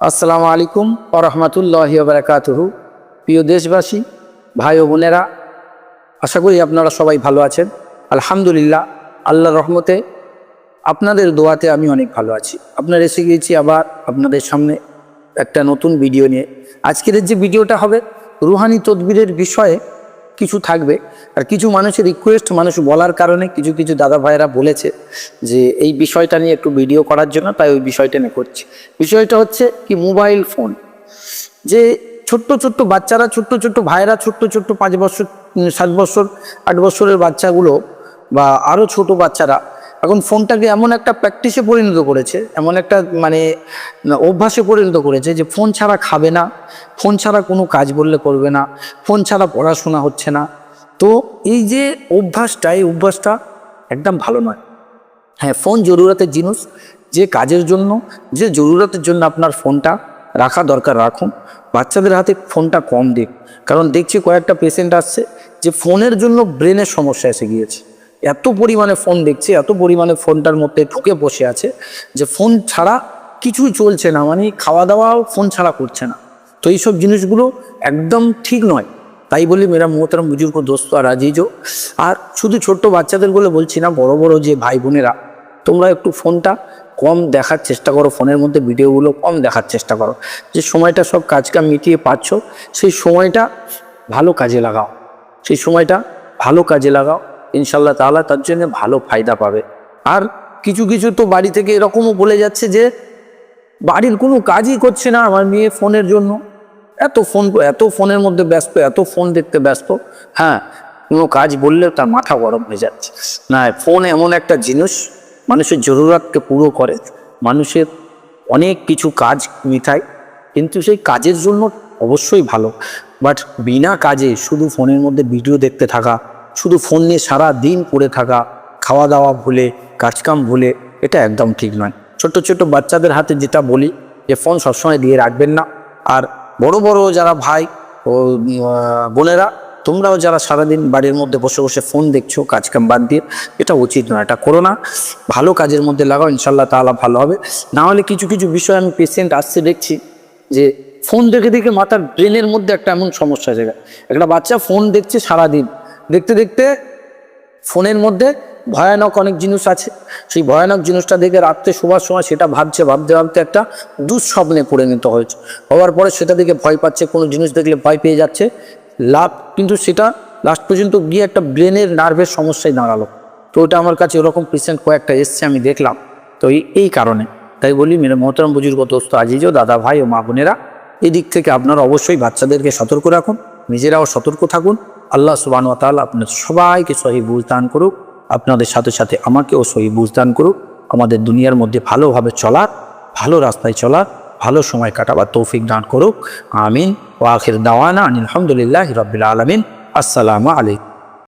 আসসালামু আলাইকুম ওয়া রাহমাতুল্লাহি ওয়া বারাকাতুহু। প্রিয় দেশবাসী, ভাই ও বোনেরা, আশা করি আপনারা সবাই ভালো আছেন। আলহামদুলিল্লাহ, আল্লাহর রহমতে আপনাদের দোয়াতে আমি অনেক ভালো আছি। আপনারা এসে গিয়েছি আবার আপনাদের সামনে একটা নতুন ভিডিও নিয়ে। আজকের যে ভিডিওটা হবে রুহানি তদবিরের বিষয়ে কিছু থাকবে, আর কিছু মানুষের রিকোয়েস্ট, মানুষ বলার কারণে কিছু কিছু দাদা ভাইয়েরা বলেছে যে এই বিষয়টা নিয়ে একটু ভিডিও করার জন্য, তাই ওই বিষয়টা নিয়ে করছি। বিষয়টা হচ্ছে কি, মোবাইল ফোন, যে ছোট্ট ছোট্ট বাচ্চারা, ছোট্ট ছোট্ট ভাইরা, ছোট্ট ছোট্ট 5 বছর 7 বছর 8 বছরের বাচ্চাগুলো বা আরও ছোট বাচ্চারা এখন ফোনটাকে এমন একটা প্র্যাকটিসে পরিণত করেছে, এমন একটা অভ্যাসে পরিণত করেছে যে ফোন ছাড়া খাবে না, ফোন ছাড়া কোনো কাজ বললে করবে না, ফোন ছাড়া পড়াশোনা হচ্ছে না। তো এই যে অভ্যাসটা, এই অভ্যাসটা একদম ভালো নয়। হ্যাঁ, ফোন জরুরতের জিনিস, যে কাজের জন্য, যে জরুরতের জন্য আপনার ফোনটা রাখা দরকার রাখুন। বাচ্চাদের হাতে ফোনটা কম দিন, কারণ দেখছি কয়েকটা পেশেন্ট আসছে যে ফোনের জন্য ব্রেনের সমস্যা এসে গিয়েছে। এত পরিমাণে ফোন দেখছে, এত পরিমাণে ফোনটার মধ্যে ঢুকে বসে আছে যে ফোন ছাড়া কিছুই চলছে না, মানে খাওয়া দাওয়াও ফোন ছাড়া করছে না। তো এইসব জিনিসগুলো একদম ঠিক নয়। তাই বলি মেরা মোহতারাম বুজুর্গ দোস্ত আর আজিজো, আর শুধু ছোট্ট বাচ্চাদের বলে বলছি না, বড় বড় যে ভাই বোনেরা, তোমরা একটু ফোনটা কম দেখার চেষ্টা করো, ফোনের মধ্যে ভিডিওগুলো কম দেখার চেষ্টা করো। যে সময়টা সব কাজকাম মিটিয়ে পাচ্ছ, সেই সময়টা ভালো কাজে লাগাও, সেই সময়টা ভালো কাজে লাগাও। ইনশাল্লাহ তাআলা তার জন্য ভালো ফায়দা পাবে। আর কিছু কিছু তো বাড়ি থেকে এরকমও বলে যাচ্ছে যে বাড়ির কোনো কাজই করছে না আমার মেয়ে ফোনের জন্য, এত ফোনের মধ্যে ব্যস্ত, এত ফোন দেখতে ব্যস্ত। হ্যাঁ, কোনো কাজ বললে তার মাথা গরম হয়ে যাচ্ছে। না, ফোন এমন একটা জিনিস মানুষের জরুরতকে পুরো করে, মানুষের অনেক কিছু কাজ মিটায়, কিন্তু সেই কাজের জন্য অবশ্যই ভালো। বাট বিনা কাজে শুধু ফোনের মধ্যে ভিডিও দেখতে থাকা, শুধু ফোন নিয়ে সারা দিন পড়ে থাকা, খাওয়া দাওয়া ভুলে, কাজকাম ভুলে, এটা একদম ঠিক নয়। ছোট ছোট বাচ্চাদের হাতে যেটা বলি যে ফোন সবসময় দিয়ে রাখবেন না। আর বড় বড় যারা ভাই ও বোনেরা, তোমরাও যারা সারাদিন বাড়ির মধ্যে বসে বসে ফোন দেখছো কাজকাম বাদ দিয়ে, এটা উচিত নয়, এটা করো না। ভালো কাজের মধ্যে লাগাও, ইনশাল্লাহ তাআলা ভালো হবে। না হলে কিছু কিছু বিষয় আমি পেশেন্ট আসছে দেখছি যে ফোন দেখে দেখে মাথার ব্রেনের মধ্যে একটা এমন সমস্যা হয়ে যায়। একটা বাচ্চা ফোন দেখছে সারাদিন, দেখতে দেখতে ফোনের মধ্যে ভয়ানক অনেক জিনিস আছে, সেই ভয়ানক জিনিসটা দেখে রাত্রে শোবার সময় সেটা ভাবতে ভাবতে একটা দুঃস্বপ্নে পরিণত হয়েছে। হওয়ার পরে সেটা দেখে ভয় পাচ্ছে, কোনো জিনিস দেখলে ভয় পেয়ে যাচ্ছে, কিন্তু সেটা লাস্ট পর্যন্ত গিয়ে একটা ব্রেনের নার্ভের সমস্যায় দাঁড়ালো। তো ওটা আমার কাছে ওরকম পেশেন্ট কয়েকটা এসছে, আমি দেখলাম। তো এই কারণে তাই বলি মেরে মোহতারাম বুজুর্গ দোস্ত আজিজো, দাদা ভাই ও মা বোনেরা, এই দিক থেকে আপনারা অবশ্যই বাচ্চাদেরকে সতর্ক রাখুন, নিজেরাও সতর্ক থাকুন। আল্লাহ সুবহানাহু ওয়া তাআলা আপনাদের সবাইকে সহি বুঝ দান করুক, আপনাদের সাথে সাথে আমাকেও সহি বুঝ দান করুক। আমাদের দুনিয়ার মধ্যে ভালোভাবে চলার, ভালো রাস্তায় চলার, ভালো সময় কাটাবার তৌফিক দান করুক। আমিন। ওয়া আখির দাওয়ানা আনিল হামদুলিল্লাহি রাব্বিল আলামিন। আসসালামু আলাইকুম।